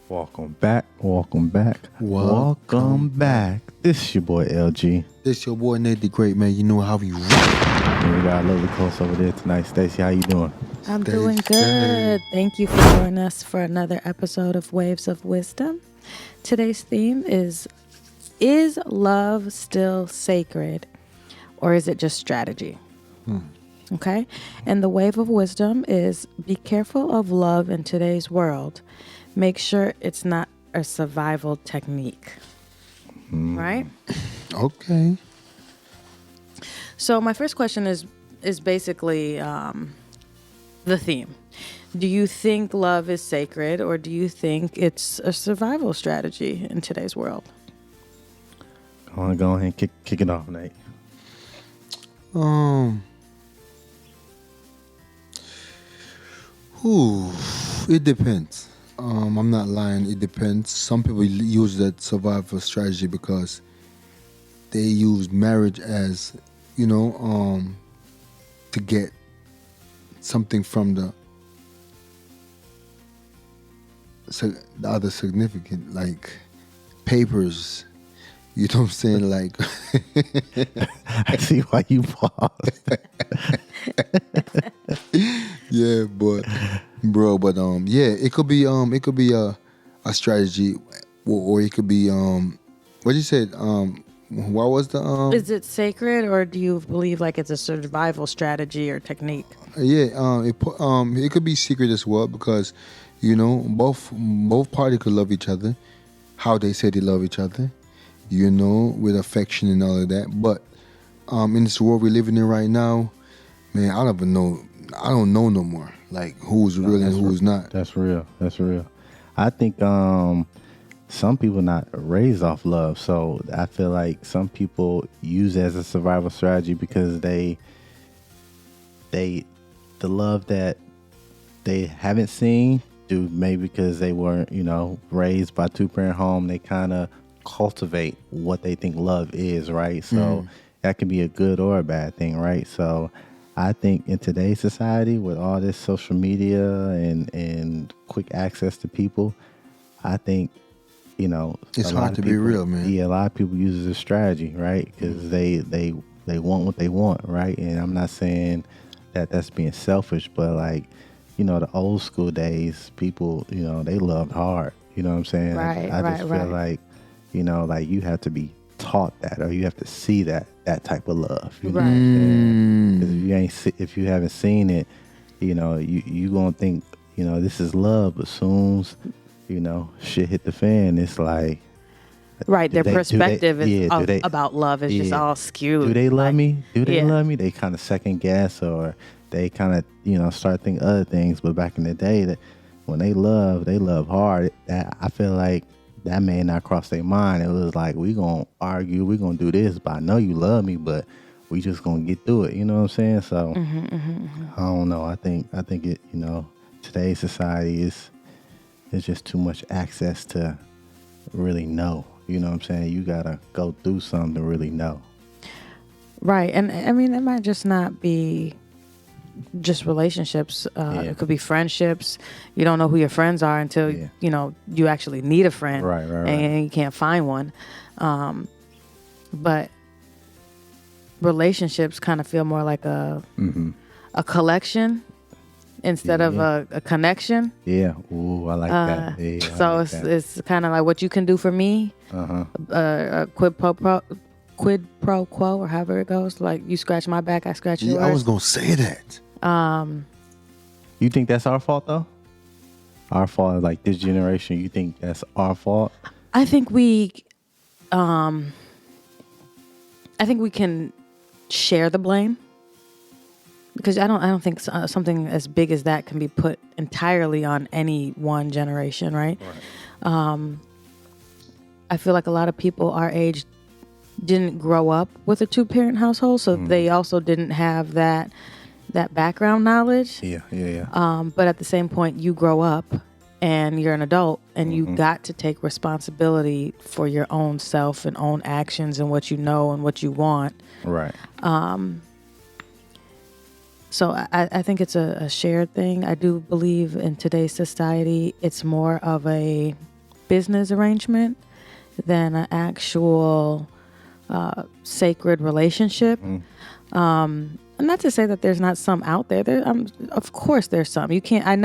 Welcome back. Welcome back. This is your boy LG. This your boy Nate the Great, man. You know how we rock. And we got a lovely host over there tonight. Stacy, how you doing? I'm doing good. Thank you for joining us for another episode of Waves of Wisdom. Today's theme is love still sacred, or is it just strategy? Okay? And the wave of wisdom is be careful of love in today's world. Make sure it's not a survival technique. Right? Okay. So my first question is basically the theme. Do you think love is sacred, or do you think it's a survival strategy in today's world? Go ahead and kick it off, Nate. It depends. I'm not lying. It depends. Some people use that survival strategy because they use marriage as, to get something from the other significant, like papers. You know what I'm saying? Like, I see why you paused. yeah, but it could be a strategy, or it could be what you said. What was the Is it sacred, or do you believe like it's a survival strategy or technique? it could be secret as well, because both parties could love each other how they say they love each other, with affection and all of that. But in this world we're living in right now, man, I don't know no more, like who's real and who's not. That's real. I think some people not raised off love, so I feel like some people use it as a survival strategy because the love that they haven't seen, maybe because they weren't raised by two-parent home, they kind of cultivate what they think love is, right? So that can be a good or a bad thing, right? So I think in today's society, with all this social media and quick access to people, I think It's hard to be real, man. Yeah, a lot of people use it as a strategy, right? Because they want what they want, right? And I'm not saying that that's being selfish, but like the old school days, people they loved hard. You know what I'm saying? Right, I just feel like like you have to be taught that, or you have to see that type of love. You know what I'm saying? Because if you haven't seen it, you gonna think this is love, but soon as shit hit the fan, it's like their perspective about love is just all skewed. Do they love like, me? Do they love me? They kind of second guess, or they kind of start thinking other things. But back in the day, that when they love hard. I feel like that may not cross their mind. It was like, we gonna argue, we gonna do this, but I know you love me, but we just gonna get through it. You know what I'm saying? So I don't know. I think it. Today's society is just too much access to really know. You know what I'm saying? You gotta go through something to really know. Right. And I mean, it might just not be just relationships. It could be friendships. You don't know who your friends are until you actually need a friend, right. And you can't find one. But relationships kind of feel more like a collection instead of a connection. Yeah. Ooh, I like that. Yeah, so it's kind of like what you can do for me. Quid pro quo, or however it goes. Like, you scratch my back, I scratch yours. I was gonna say that. You think that's our fault though? Our fault, like this generation. You think that's our fault? I think we can share the blame, because I don't think something as big as that can be put entirely on any one generation, right? I feel like a lot of people our age didn't grow up with a two-parent household, so they also didn't have that background knowledge. Yeah. But at the same point, you grow up and you're an adult, and you got to take responsibility for your own self and own actions and what you know and what you want. Right. So I think it's a shared thing. I do believe in today's society, it's more of a business arrangement than an actual sacred relationship. And not to say that there's not some out there. Of course there's some. You can't. I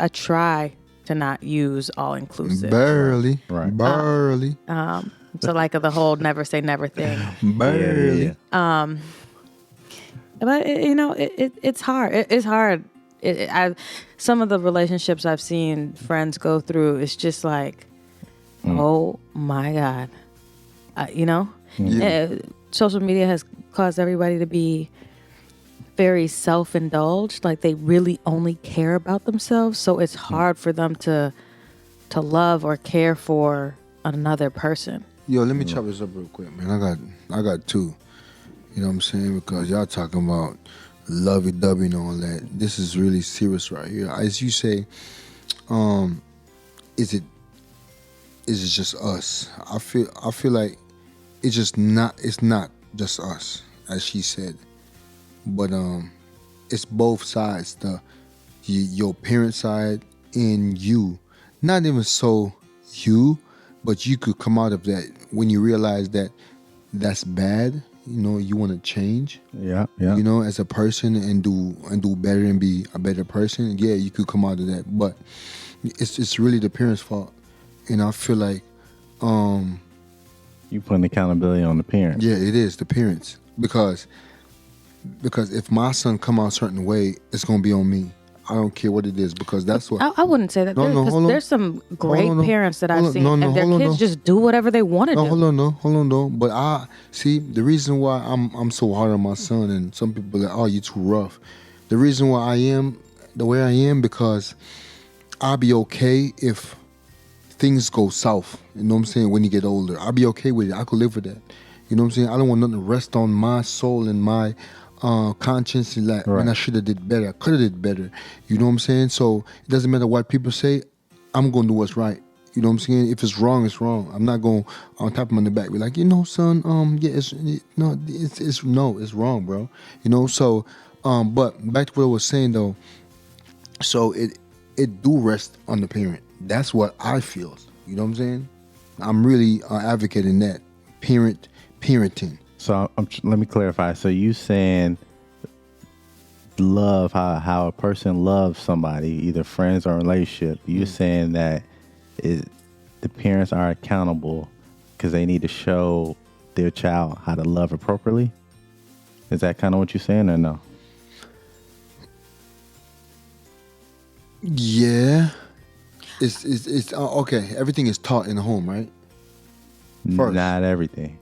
try to not use all inclusive. Barely. Right. Barely. So like the whole never say never thing. Barely. But it's hard. It's hard. Some of the relationships I've seen friends go through, it's just like, oh my God, social media has caused everybody to be very self-indulged. Like they really only care about themselves. So it's hard for them to love or care for another person. Yo, let me chop this up real quick, man. I got two. You know what I'm saying? Because y'all talking about lovey-dovey and all that. This is really serious right here. As you say, is it just us? I feel like it's not just us, as she said. But it's both sides, your parent side and you. Not even so you, but you could come out of that when you realize that that's bad. You want to change. Yeah. As a person and do better and be a better person. Yeah, you could come out of that, but it's really the parents' fault. And I feel like you putting accountability on the parents. Yeah, it is the parents because if my son come out a certain way, it's gonna be on me. I don't care what it is because that's what I wouldn't say that. There's some great parents that I've seen, and their kids just do whatever they want to do. Hold on, though. But I see the reason why I'm so hard on my son, and some people are like, oh, you too rough. The reason why I am the way I am because I'll be okay if things go south. You know what I'm saying? When you get older, I'll be okay with it. I could live with that. You know what I'm saying? I don't want nothing to rest on my soul and my conscience and like, man, I should have did better. I could have did better. You know what I'm saying? So it doesn't matter what people say. I'm going to do what's right. You know what I'm saying? If it's wrong, it's wrong. I'm not going on top of him on the back. Be like, son, it's wrong, bro. So, but back to what I was saying though. So it do rest on the parent. That's what I feel. You know what I'm saying? I'm really advocating that parenting. So let me clarify. So you saying love, how a person loves somebody, either friends or relationship. You saying that the parents are accountable because they need to show their child how to love appropriately? Is that kind of what you're saying or no? Yeah. It's okay. Everything is taught in the home, right? First. Not everything.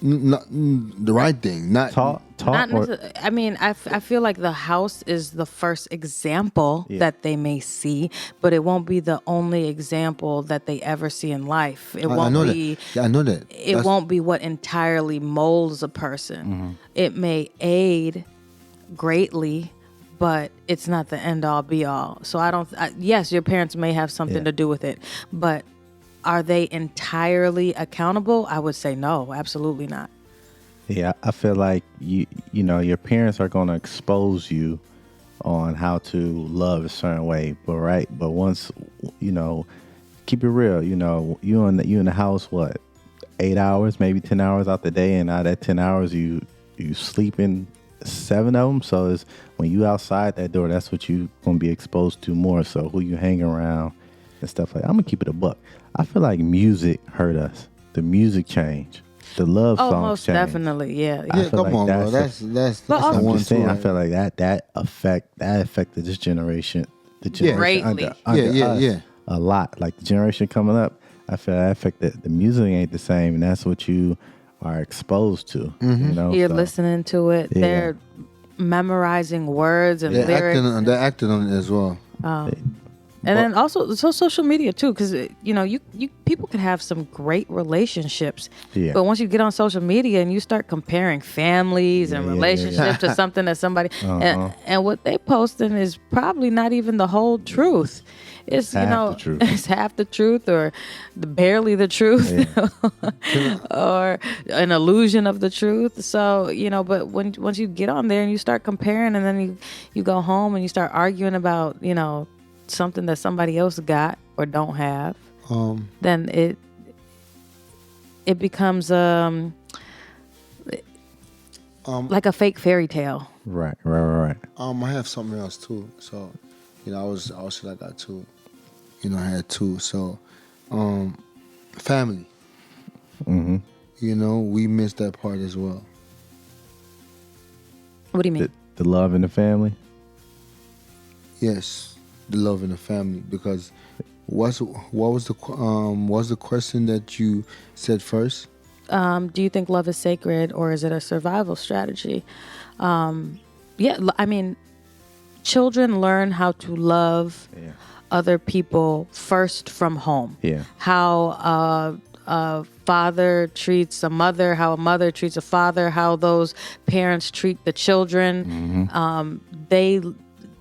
Not the right thing. Not I mean, I feel like the house is the first example that they may see, but it won't be the only example that they ever see in life. It won't be. Yeah, I know that. It won't be what entirely molds a person. Mm-hmm. It may aid greatly, but it's not the end all be all. So yes, your parents may have something to do with it, but are they entirely accountable? I would say no, absolutely not. Yeah, I feel like your parents are going to expose you on how to love a certain way, but once keep it real. You in the house 8 hours, maybe 10 hours out the day, and out of that 10 hours you sleeping 7 of them. So it's when you outside that door, that's what you gonna be exposed to more. So who you hang around and stuff like. I'm gonna keep it a buck. I feel like music hurt us. The music changed. The love songs most changed. Definitely, yeah. Yeah, come on, bro. That's I'm one just saying. too, I feel like that affected this generation. The generation greatly. A lot. Like the generation coming up, I feel that affected. The music ain't the same, and that's what you are exposed to. Mm-hmm. You're listening to it. Yeah. They're memorizing words and lyrics. They're acting on it as well. And then also social media too, because you people can have some great relationships, but once you get on social media and you start comparing families and relationships to something that somebody and what they posting is probably not even the whole truth. It's it's half the truth or barely the truth or an illusion of the truth. So but once you get on there and you start comparing, and then you go home and you start arguing about something that somebody else got or don't have, Um, then it becomes like a fake fairy tale. Right. I have something else too. So, I said I got two. I had two. So, family. Mm-hmm. We missed that part as well. What do you mean? The love in the family. Yes, the love in the family. Because what was the question that you said first? Do you think love is sacred or is it a survival strategy? Yeah, I mean, children learn how to love other people first from home. Yeah. How a father treats a mother, how a mother treats a father, how those parents treat the children. Mm-hmm.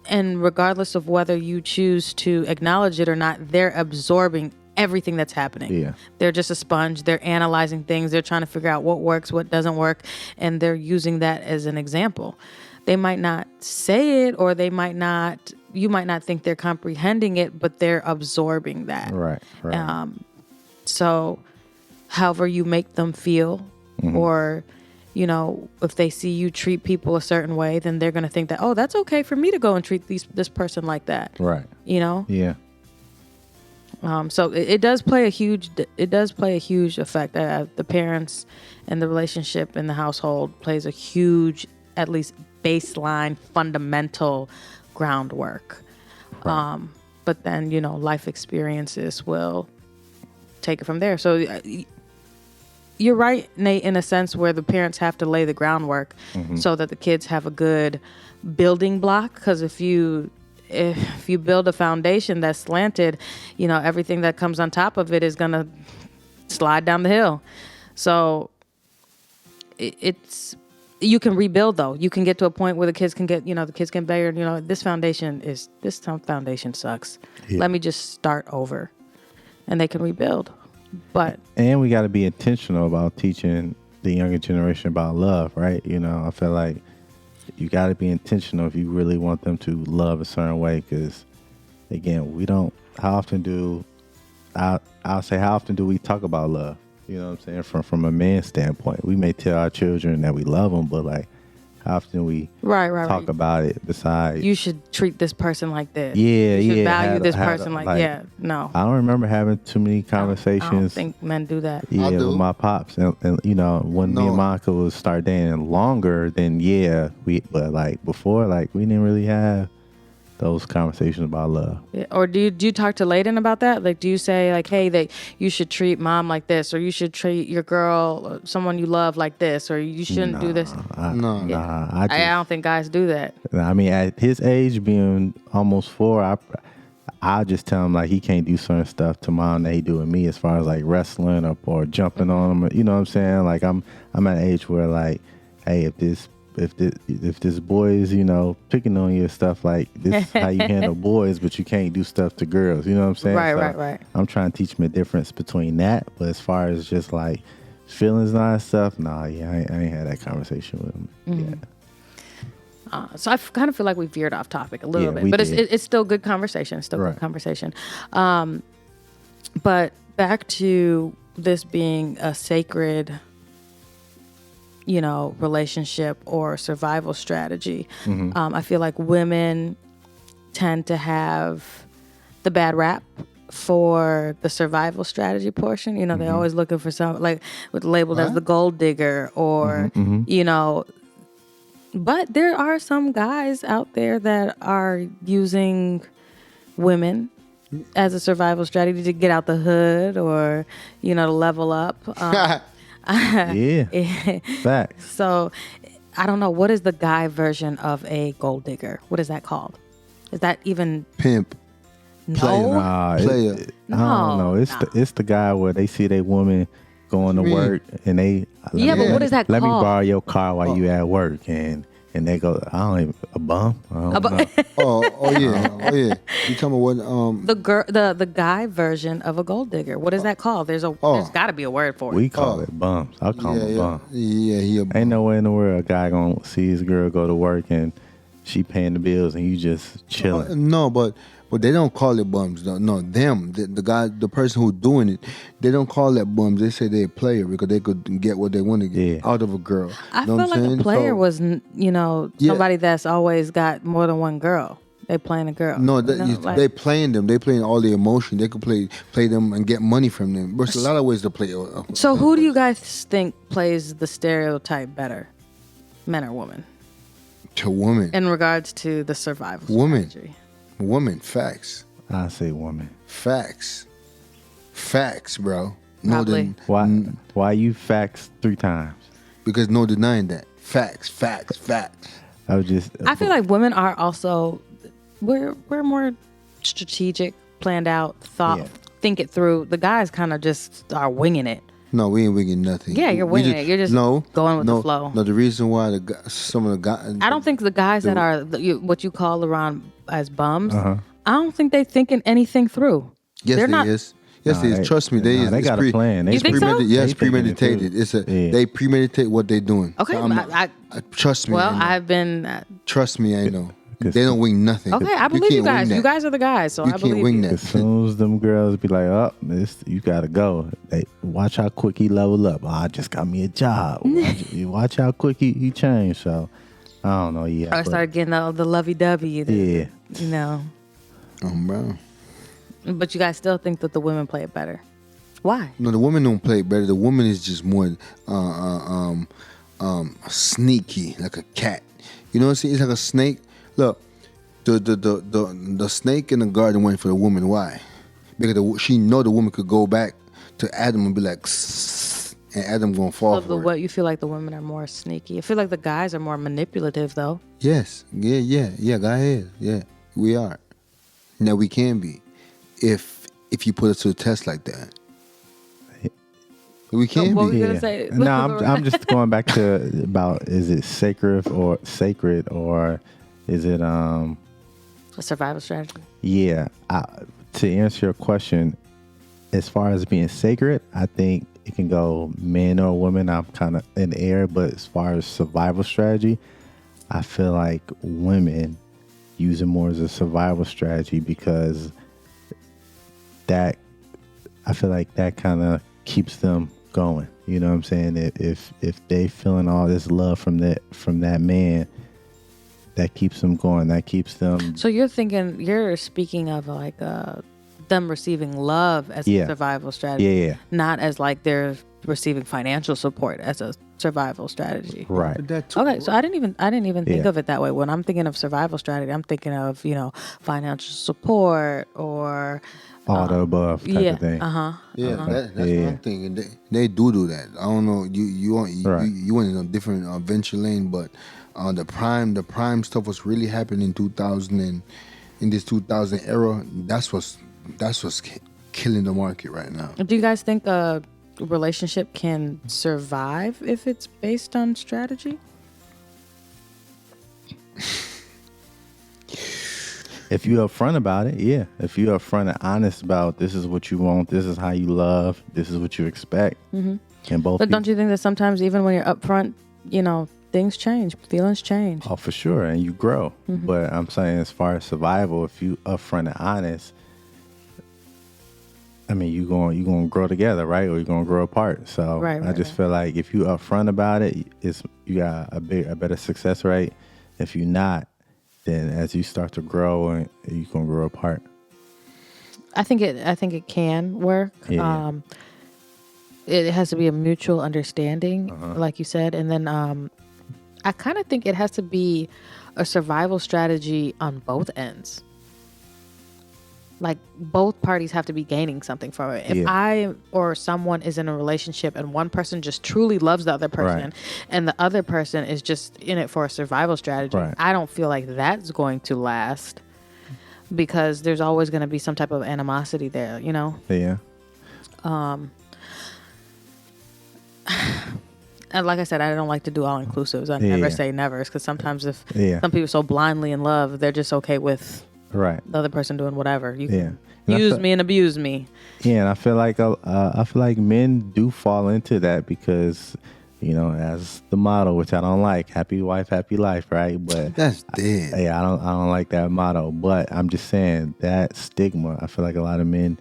And regardless of whether you choose to acknowledge it or not, they're absorbing everything that's happening. Yeah. They're just a sponge. They're analyzing things. They're trying to figure out what works, what doesn't work, and they're using that as an example. They might not say it, or you might not think they're comprehending it, but they're absorbing that. Right. So however you make them feel, or, if they see you treat people a certain way, then they're going to think that, oh, that's okay for me to go and treat this person like that. Right. Yeah. So it does play a huge effect. The parents and the relationship in the household plays a huge, at least baseline, fundamental groundwork. Right. But then, life experiences will take it from there. So you're right, Nate, in a sense where the parents have to lay the groundwork so that the kids have a good building block. Because if you build a foundation that's slanted, everything that comes on top of it is going to slide down the hill. So you can rebuild, though. You can get to a point where the kids can get, the kids can bear, this foundation sucks. Yeah. Let me just start over. And they can rebuild. And we got to be intentional about teaching the younger generation about love, right? I feel like you got to be intentional if you really want them to love a certain way. Because, again, how often do we talk about love? You know what I'm saying? From a man's standpoint, we may tell our children that we love them, but like, how often do we talk about it besides? You should treat this person like this. Yeah, you should value this person like, no. I don't remember having too many conversations. I don't think men do that. Yeah, with my pops. And when me and Monica would start dating longer, then but like before, like we didn't really have those conversations about love. Yeah. Or do you talk to Layden about that? Like, do you say like, hey, that you should treat mom like this, or you should treat your girl, someone you love like this, or you shouldn't do this? I don't think guys do that. I mean, at his age, being almost 4, I just tell him like he can't do certain stuff to mom that he do with me, as far as like wrestling or jumping on him. You know what I'm saying? Like I'm at an age where like, hey, if this boy is, picking on you and stuff, like this is how you handle boys, but you can't do stuff to girls. You know what I'm saying? Right. I'm trying to teach him the difference between that. But as far as just like feelings and stuff, I ain't had that conversation with him. Yeah. So I kind of feel like we veered off topic a little bit, but it's still good conversation. It's still good conversation. But back to this being a sacred, relationship or survival strategy. I feel like women tend to have the bad rap for the survival strategy portion. They're always looking for some, like, labeled as the gold digger or, but there are some guys out there that are using women as a survival strategy to get out the hood or, to level up. Yeah. Facts. So I don't know, what is the guy version of a gold digger? What is that called? Is that even pimp? No. Player. No. I don't know. It's the guy where they see their woman going to work and they but what is that let called? me borrow your car while you at work, and they go, I don't even, a bum? I don't know. Oh yeah. You talking about what? The guy version of a gold digger. What is that called? There's got to be a word for it. We call it bums. I call him a bum. Yeah, he a bum. Ain't no way in the world a guy gonna see his girl go to work and she paying the bills and you just chilling. No, but Well, they don't call it bums. No, them, the guy, the person who's doing it, they don't call that bums. They say they're a player because they could get what they want to get out of a girl. I feel like a player was, somebody that's always got more than one girl. They playing a girl. No, they playing them. They playing all the emotion. They could play them and get money from them. There's a lot of ways to play. So who do you guys think plays the stereotype better, men or women? To women. In regards to the survival strategy. Woman, facts. I say woman. Facts, bro. Probably. Why you facts 3 times? Because no denying that. Facts. I feel like women are also we're more strategic, planned out, think it through. The guys kind of just are winging it. No, we ain't winging nothing. Yeah, you're winging it. You're just going with the flow. No, the reason why some of the guys... I don't think the guys that are what you call around as bums, I don't think they thinking anything through. Yes, they is. Yes, they is. Trust me, they got a plan. You think so? Yes, premeditated. They premeditate what they're doing. Okay, so trust me. Well, I've been... Trust me, I know. They don't wing nothing. Okay, I believe you guys. You guys are the guys, so I believe you. Wing that. As soon as them girls be like, "Oh, you gotta go." Watch how quick he level up. I just got me a job. Watch how quick he changed. So I don't know. Yeah, I started getting the lovey-dovey. Bro. But you guys still think that the women play it better. Why? No, the women don't play it better. The woman is just more sneaky, like a cat. You know what I'm saying? It's like a snake. Look, the snake in the garden went for the woman. Why? Because she know the woman could go back to Adam and be like, and Adam gonna fall for it. What you feel like the women are more sneaky? I feel like the guys are more manipulative, though. Yes, yeah. Go ahead. Yeah, we are. Now we can be, if you put us to a test like that. We can what be. What were you gonna say? No, I'm just going back to about is it sacred or is it a survival strategy? Yeah. To answer your question, as far as being sacred, I think it can go men or women. I'm kind of in the air, but as far as survival strategy, I feel like women use it more as a survival strategy because I feel like that kind of keeps them going. You know what I'm saying? If they feeling all this love from that man, that keeps them going. That keeps them. So you're speaking of like them receiving love as a survival strategy, not as like they're receiving financial support as a survival strategy. Right. Okay, so I didn't even think of it that way. When I'm thinking of survival strategy, I'm thinking of financial support or all the above type of thing. That's what I'm thinking. They do that. I don't know. You went in a different venture lane, but the prime stuff was really happening in 2000 and in this 2000 era. That's what's killing the market right now. Do you guys think a relationship can survive if it's based on strategy? If you're upfront about it, yeah. If you're upfront and honest about this is what you want, this is how you love, this is what you expect. Mm-hmm. But don't you think that sometimes even when you're upfront, things change, feelings change? Oh, for sure, and you grow. Mm-hmm. But I'm saying as far as survival, if you upfront and honest, I mean, you're going to grow together, right? Or you're going to grow apart. So I just feel like if you upfront about it, you got a better success rate. If you're not, then as you start to grow, and you're going to grow apart. I think it can work. Yeah. It has to be a mutual understanding, like you said. And then I kind of think it has to be a survival strategy on both ends. Like both parties have to be gaining something from it. If I or someone is in a relationship and one person just truly loves the other person and the other person is just in it for a survival strategy, I don't feel like that's going to last because there's always going to be some type of animosity there, Yeah. And like I said, I don't like to do all inclusives. I never say never because sometimes if some people are so blindly in love, they're just okay with the other person doing whatever. You can use me and abuse me. Yeah, and I feel like men do fall into that because as the motto, which I don't like. Happy wife, happy life, right? But That's dead. I don't like that motto. But I'm just saying that stigma, I feel like a lot of men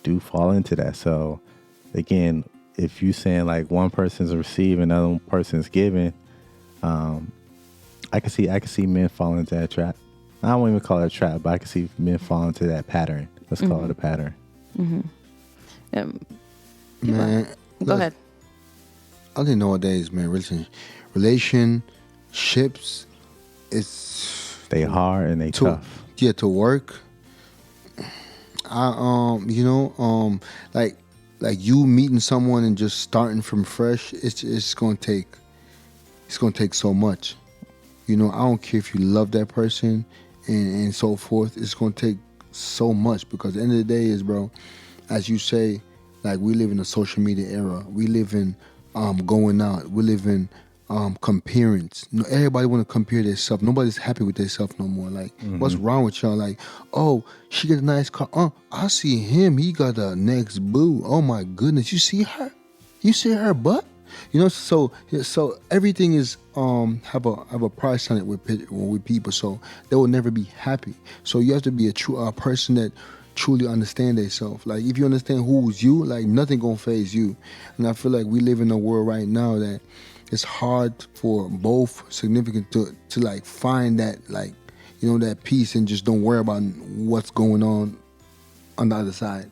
do fall into that. So again, if you saying like one person's receiving, another person's giving, I can see men fall into that trap. I won't even call it a trap, but I can see men fall into that pattern. Let's call it a pattern. Man, Go ahead. I think nowadays, man, relationships, they hard and they tough. Yeah, to work. Like you meeting someone and just starting from fresh, it's gonna take so much. I don't care if you love that person and so forth. It's gonna take so much because at the end of the day is, bro, as you say, like we live in a social media era. We live in going out. We live in comparing. Everybody want to compare themselves. Nobody's happy with themselves no more. Like, what's wrong with y'all? Like, oh, she got a nice car. I see him. He got a next boo. Oh my goodness, you see her? You see her butt? So everything is have a price on it with people. So they will never be happy. So you have to be a person that truly understand themselves. Like if you understand who's you, like nothing gonna phase you. And I feel like we live in a world right now that it's hard for both significant to like find that, like, that peace and just don't worry about what's going on the other side,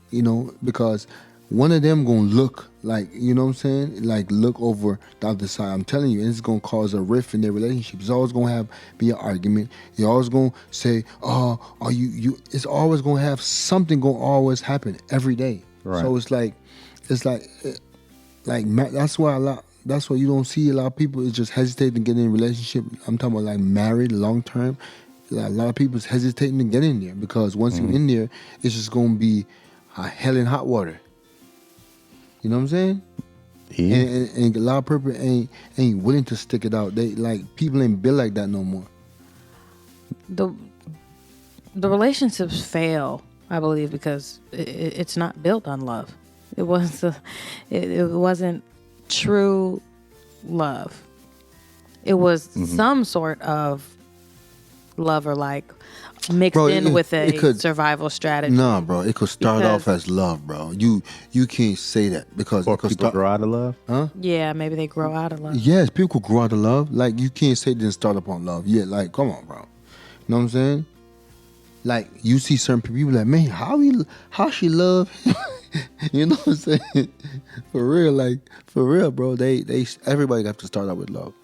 because one of them gonna look like, what I'm saying, like look over the other side. I'm telling you, it's gonna cause a rift in their relationship. It's always gonna be an argument. You're always gonna say, "Oh, are you?" It's always gonna have something gonna always happen every day. Right. So it's like that's why that's why you don't see a lot of people is just hesitating to get in a relationship. I'm talking about like married long term. A lot of people is hesitating to get in there because once you're in there, it's just gonna be hell in hot water. You know what I'm saying? Yeah. And a lot of people ain't willing to stick it out. They like people ain't built like that no more. The relationships fail, I believe, because it's not built on love. It wasn't true love. It was some sort of love or like mixed with a survival strategy. No, bro, it could start off as love, bro. You can't say that because people grow out of love. Huh? Yeah, maybe they grow out of love. Yes, people could grow out of love. Like you can't say it didn't start up on love. Yeah, like come on, bro. You know what I'm saying? Like you see certain people like, man, how she love him? You know what I'm saying? For real, bro. They everybody have to start out with love.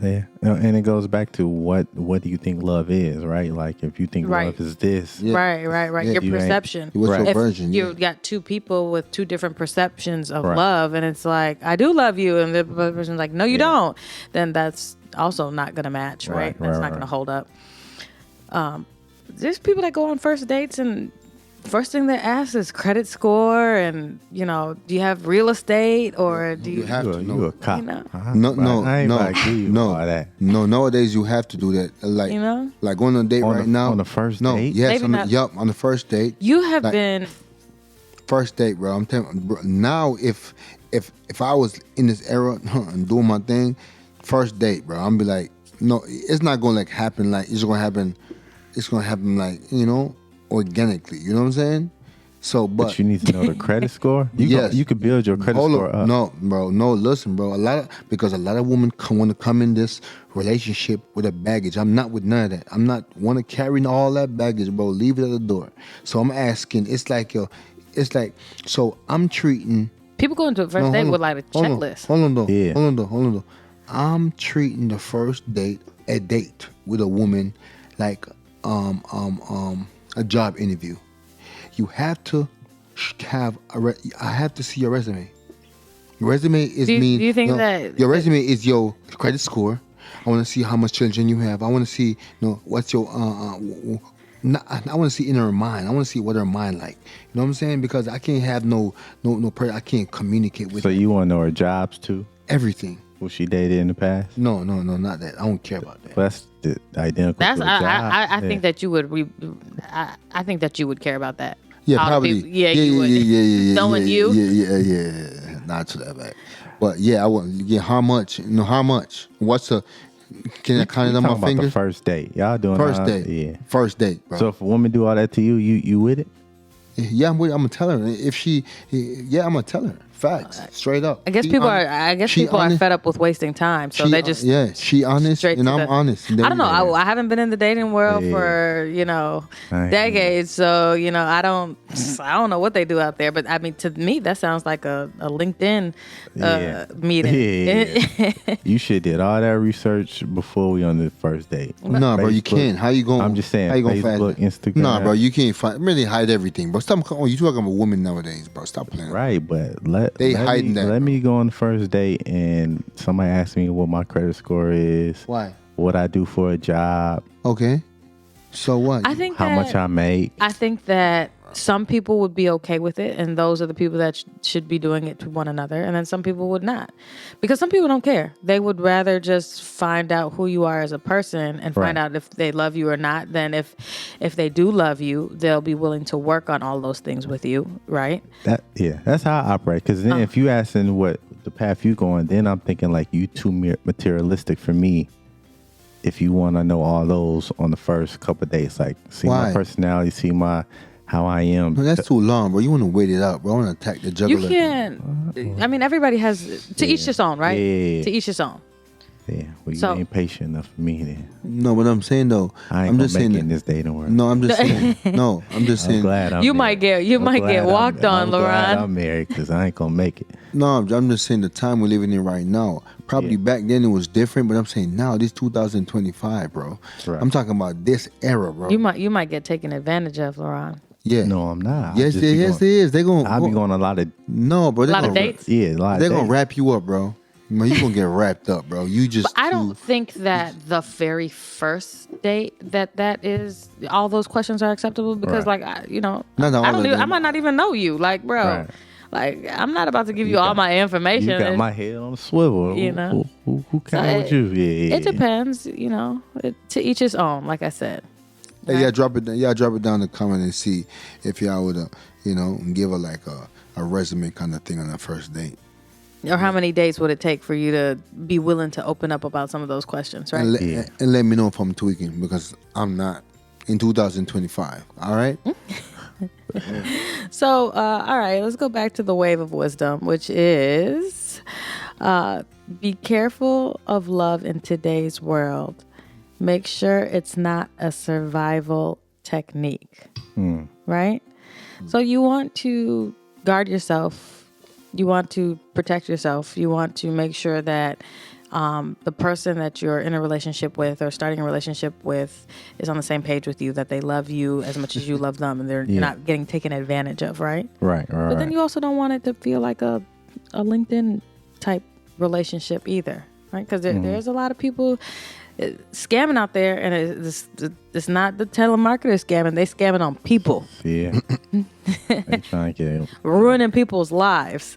Yeah, and it goes back to what do you think love is, right? Like if you think love is this, right. Yeah, your perception. What's your version? You got two people with two different perceptions of love, and it's like I do love you, and the person's like, no, you don't. Then that's also not gonna match, right? That's not gonna hold up. There's people that go on first dates and first thing they ask is credit score and, do you have real estate or do you have to know. You a cop. No, I ain't about to give you all that. No, nowadays you have to do that. Like, like going on a date now. On the first date? Yes, on the first date. You have been... First date, bro. I'm telling you, bro, now if I was in this era and doing my thing, first date, bro, I'm be like, no, it's not going to like happen like, it's going to happen like, organically, you know what I'm saying? So, but you need to know the credit score. You could build your credit score up. No, bro. No, listen, bro. Because a lot of women want to come in this relationship with a baggage. I'm not with none of that. I'm not want to carry all that baggage, bro. Leave it at the door. So I'm asking. So I'm treating. People go into a first date with like a checklist. Hold on though. I'm treating the first date a date with a woman like a job interview. You have to have I have to see your resume. Resume is do you think that your resume is your credit score? I want to see how much children you have. I want to see, what's your I want to see in her mind. I want to see what her mind like. You know what I'm saying? Because I can't have no person. I can't communicate with. So you want to know her jobs too? Everything. Was she dated in the past? No, not that. I don't care about that. Well, that's the identical. That's to a job. I think that you would. I think that you would care about that. Yeah, probably. You would. Yeah. Knowing you. Yeah. not to that bad. But yeah, I want. Yeah, how much? How much? What's the? Can I count it on my Talking about fingers? the first date. Y'all doing First all- date. Yeah. First date, bro. So if a woman do all that to you, you with it? Yeah, I'm gonna tell her if she. Yeah, I'm gonna tell her facts, straight up. I guess She people honest- are. I guess she people are honest- fed up with wasting time, so she- they just she honest straight and to I'm the- honest. And I don't know. then- I haven't been in the dating world Yeah. for I ain't- decades, so I don't know what they do out there. But I mean, to me, that sounds like a LinkedIn meeting. Yeah. You should did all that research before we on the first date. Nah, bro, you Facebook. can't. How you going? I'm just saying, How you gonna Facebook, find it? Instagram. Nah, bro, you can't find. Really hide everything, bro. Stop. Oh, you talking about women nowadays, bro? Stop playing. Right, but let hiding me, that, Let bro. me go on the first date and somebody asks me what my credit score is, Why? what I do for a job, Okay. So what? I think how that, much I make. I think that some people would be okay with it, and those are the people that should be doing it to one another, and then some people would not, because some people don't care. They would rather just find out who you are as a person and find Right. out if they love you or not. Then if they do love you, they'll be willing to work on all those things with you, right? That's how I operate. Because then if you asking what the path you going, then I'm thinking like you too materialistic for me. If you want to know all those on the first couple of days, like see Why? my personality, see how I am. No, that's too long, bro. You want to wait it out, bro. I want to attack the juggler. You can't. I mean, everybody has to each his own, right? Yeah. To each his own. Yeah, well, you So- ain't patient enough for me then. No, but I'm saying though. I ain't I'm gonna just make saying it in this dating world. No, I'm just saying. No, I'm just I'm saying. glad I'm You married. might get walked on, I'm glad Laron. I'm married because I ain't gonna make it. No, I'm just saying the time we're living in right now. Probably Yeah. back then it was different, but I'm saying now this 2025, bro. Right. I'm talking about this era, bro. You might get taken advantage of, Laron. Yeah. No, I'm not. Yes, I just be yes, going- they is. They gonna. I'll be going on a lot of No, bro. A lot of dates. yeah, a lot. They're of gonna dates. wrap you up, bro. Man, you gonna get wrapped up, bro. You just. But I don't think that the very first date that is all those questions are acceptable because, Right. like, Not I all don't of even, I them. might not even know you, like, bro. Right. Like, I'm not about to give you, You all got- my information. You got It- my head on a swivel. You know. Who So came with you? Yeah, It depends, to each his own, like I said. Hey, yeah, drop it. Yeah, drop it down in the comment and see if y'all would, give her like a resume kind of thing on the first date. Or how many dates would it take for you to be willing to open up about some of those questions, right? And let me know if I'm tweaking because I'm not in 2025. All right. So, all right, let's go back to the wave of wisdom, which is be careful of love in today's world. Make sure it's not a survival technique, right? So you want to guard yourself. You want to protect yourself. You want to make sure that the person that you're in a relationship with or starting a relationship with is on the same page with you, that they love you as much as you love them, and they're Yeah. not getting taken advantage of, right? Right. But then you also don't want it to feel like a LinkedIn type relationship either, right? Because there's a lot of people scamming out there, and it's not the telemarketer scamming. They scamming on people, Yeah. They trying to ruining people's lives.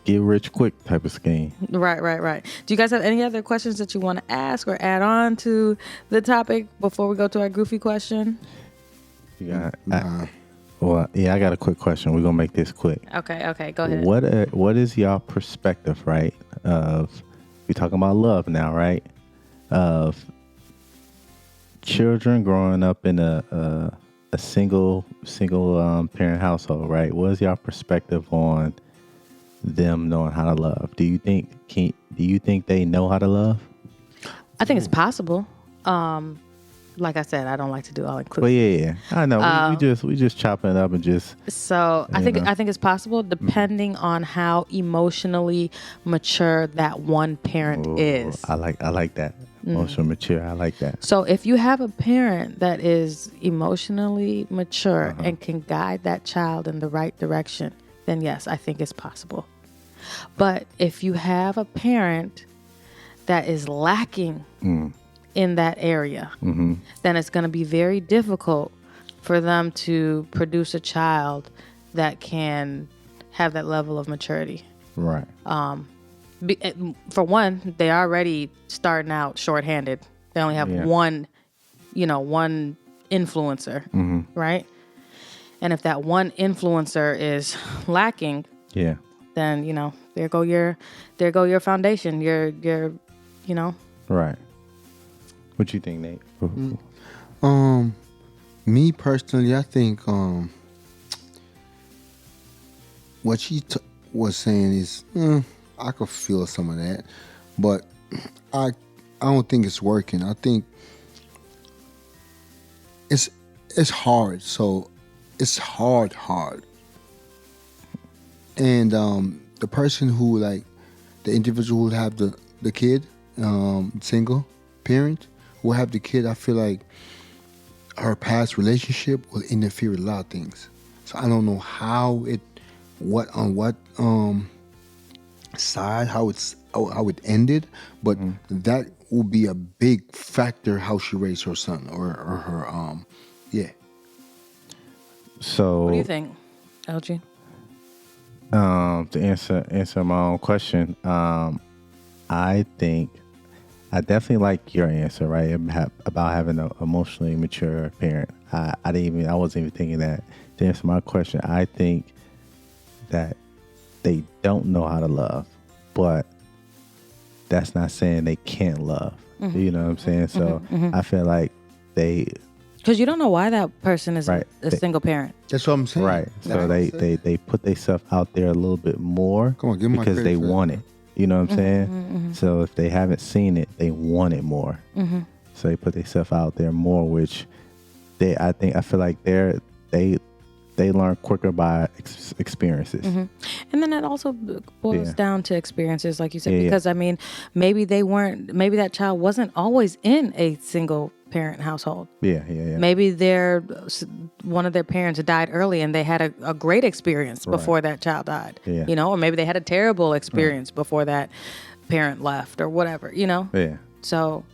get rich quick type of scheme. Right. Do you guys have any other questions that you want to ask or add on to the topic before we go to our goofy question? You got. I got a quick question. We're gonna make this quick. Okay, go ahead. What is y'all perspective, right? Of we talking about love now, right? Of children growing up in a single parent household, right? What is y'all perspective on them knowing how to love? Do you think they know how to love? I think it's possible. Like I said, I don't like to do all inclusive. Well, yeah. I know. we just chopping it up and just. So I think it's possible, depending on how emotionally mature that one parent is. I like that. Emotional mature. I like that. So if you have a parent that is emotionally mature and can guide that child in the right direction, then yes, I think it's possible. But if you have a parent that is lacking in that area, then it's going to be very difficult for them to produce a child that can have that level of maturity. Right. For one, they're already starting out shorthanded. They only have one influencer, right? And if that one influencer is lacking, then there go your foundation. Your Right. What you think, Nate? Me personally, I think what she was saying is I could feel some of that, but I don't think it's working. I think it's hard. So it's hard. And the person who, like, the individual who have the kid, single parent who have the kid, I feel like her past relationship will interfere with a lot of things. So I don't know how it side how it ended, but that will be a big factor how she raised her son or her yeah. So what do you think, LG? To answer my own question, I think I definitely like your answer, right? About having an emotionally mature parent. I wasn't even thinking that. To answer my question, I think that they don't know how to love, but that's not saying they can't love. You know what I'm saying? So I feel like because you don't know why that person is a single parent. That's what I'm saying. Right. So they put themselves out there a little bit more because they want it. You know what I'm saying? So if they haven't seen it, they want it more. So they put themselves out there more, which I feel like they learn quicker by experiences. And then that also boils down to experiences, like you said, because I mean, maybe that child wasn't always in a single parent household. Yeah. Maybe one of their parents died early and they had a great experience before that child died. Or maybe they had a terrible experience before that parent left or whatever, Yeah. So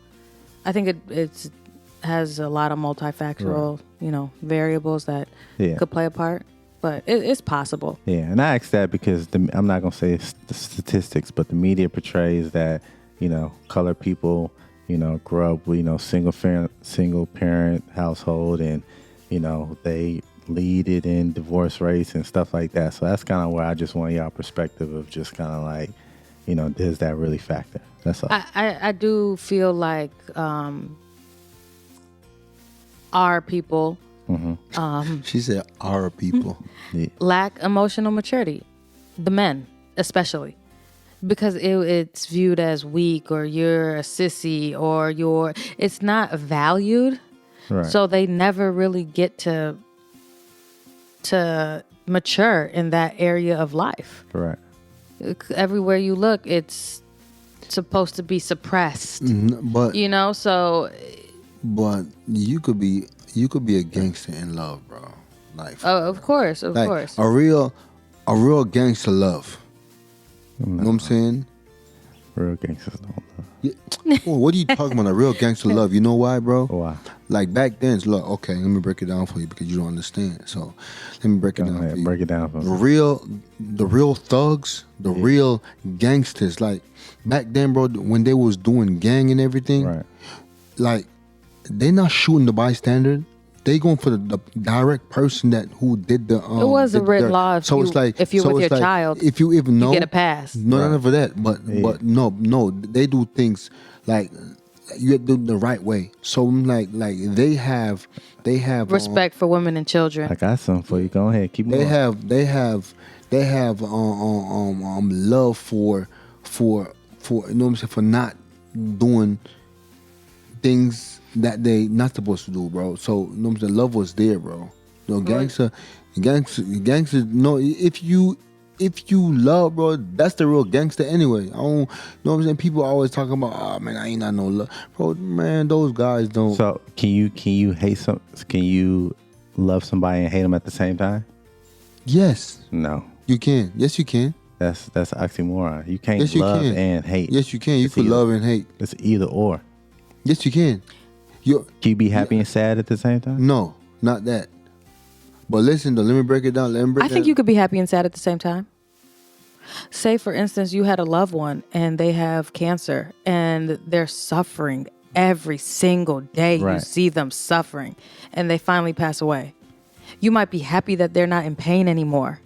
I think it has a lot of multifactorial, variables that could play a part, but it's possible. Yeah, and I ask that because I'm not going to say the statistics, but the media portrays that, colored people, grow up with, single parent household and, they lead it in divorce rates and stuff like that. So that's kind of where I just want y'all perspective of just kind of like, does that really factor? That's all. I do feel like our people she said our people lack emotional maturity, the men especially, because it's viewed as weak or you're a sissy or it's not valued. Right. So they never really get to mature in that area of life. Right. Everywhere you look, it's supposed to be suppressed. But so. But you could be a gangster in love, bro. Like, of course. A real gangster love. No. You know what I'm saying? Real gangsters don't love. Yeah. Well, what are you talking about? A real gangster love? You know why, bro? Why? Like back then, look. Okay, let me break it down for you because you don't understand. So, let me break it down for you. Break it down for me. The real thugs, the real gangsters. Like back then, bro, when they was doing gang and everything, right? Like. They not shooting the bystander. They going for the direct person who did the. It was a written law. If you're with your child, if you even know, you get a pass. No, none for that. But no, they do things like you do the right way. So like they have respect for women and children. I got something for you. Go ahead, keep going. They have love for for not doing things that they not supposed to do, bro. So the love was there, bro. Gangster. No, if you love, bro, that's the real gangster anyway. I don't know what I'm saying. People always talking about, oh man, I ain't not no love, bro. Man, those guys don't. So can you hate some? Can you love somebody and hate them at the same time? Yes. No. You can. Yes, you can. That's oxymoron. You can't love and hate. Yes, you can. You can love and hate. It's either or. Yes, you can. Can you be happy and sad at the same time? No, not that. But listen, though, let me break it down. I think you could be happy and sad at the same time. Say, for instance, you had a loved one and they have cancer and they're suffering every single day. Right. You see them suffering and they finally pass away. You might be happy that they're not in pain anymore.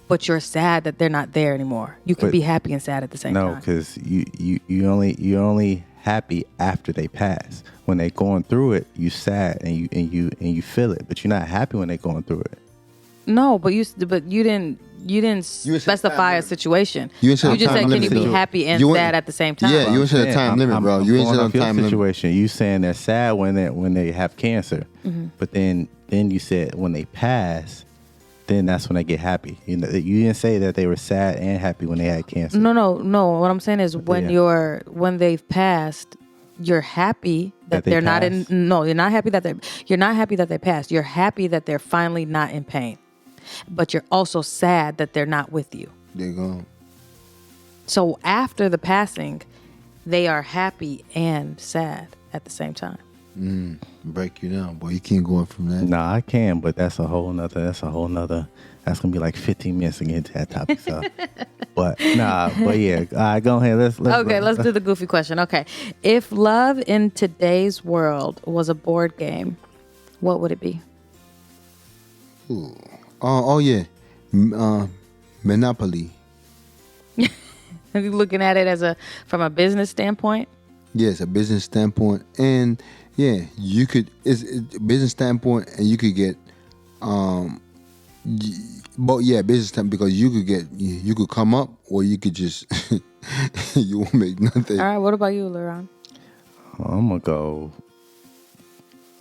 but you're sad that they're not there anymore. You can be happy and sad at the same time. No, because you only happy after they pass. When they going through it, you sad and you feel it, but you're not happy when they going through it. No, but you didn't specify a situation. You just said, can you be happy and sad at the same time? Yeah, you ain't said a time limit, bro. You ain't said a time limit. Situation. You saying they're sad when they have cancer, but then you said when they pass, then that's when they get happy. You didn't say that they were sad and happy when they had cancer. No. What I'm saying is when they've passed, you're happy that they're not in. No, you're not happy that they passed. You're happy that they're finally not in pain, but you're also sad that they're not with you. They're gone. So after the passing, they are happy and sad at the same time. Break you down, boy. You can't go on from that. Nah, I can, but that's a whole nother. That's gonna be like 15 minutes to get into that topic. So, but yeah. All right, go ahead. Let's do the goofy question. Okay, if love in today's world was a board game, what would it be? Ooh. Monopoly. Are you looking at it from a business standpoint? Yes, a business standpoint, and you could. It's a business standpoint, and you could get, business standpoint because you could come up, or you could just you won't make nothing. All right, what about you, Laron? I'm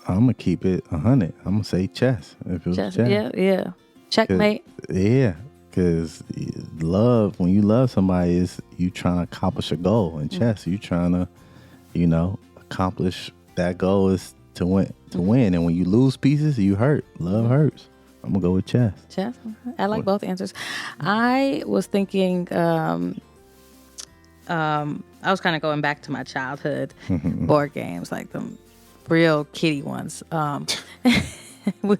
gonna keep it 100. I'm gonna say chess. If it was chess. Yeah. Checkmate. Because love, when you love somebody, is you trying to accomplish a goal. In chess, you trying to, accomplish that goal is to win. And when you lose pieces, you hurt. Love hurts. I'm gonna go with chess. Chess. I like both answers. I was thinking. I was kind of going back to my childhood board games, like the real kiddie ones. We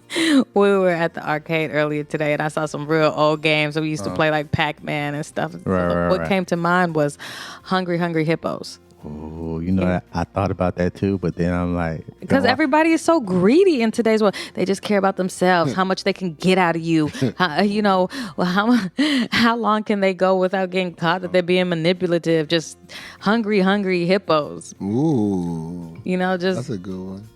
were at the arcade earlier today, and I saw some real old games. We used to play like Pac-Man and stuff. What came to mind was Hungry Hippos. Oh, I thought about that too, but then I'm like, because everybody is so greedy in today's world. They just care about themselves, how much they can get out of you. How long can they go without getting caught that they're being manipulative? Just hungry hippos. Ooh, that's a good one.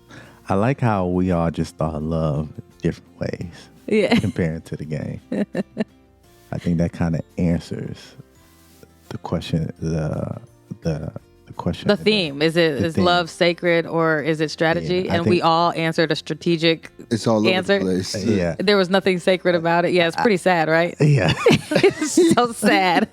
I like how we all just thought of love different ways. Yeah. Comparing to the game. I think that kind of answers the question. The question. The theme is love sacred or is it strategy? Yeah, and we all answered a strategic. It's all answer. Over the place. Yeah. There was nothing sacred about it. Yeah, it's pretty sad, right? Yeah. It's so sad.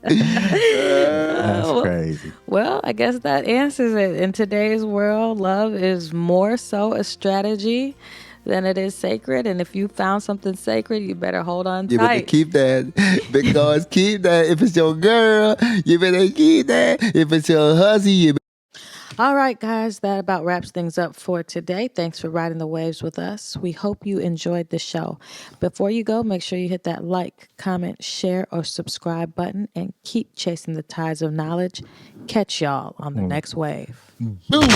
That's crazy. Well, I guess that answers it. In today's world, love is more so a strategy than it is sacred. And if you found something sacred, you better hold on tight. You better keep that. Because keep that. If it's your girl, you better keep that. If it's your husband, you better. All right, guys, that about wraps things up for today. Thanks for riding the waves with us. We hope you enjoyed the show. Before you go, make sure you hit that like, comment, share, or subscribe button and keep chasing the tides of knowledge. Catch y'all on the next wave. Boom.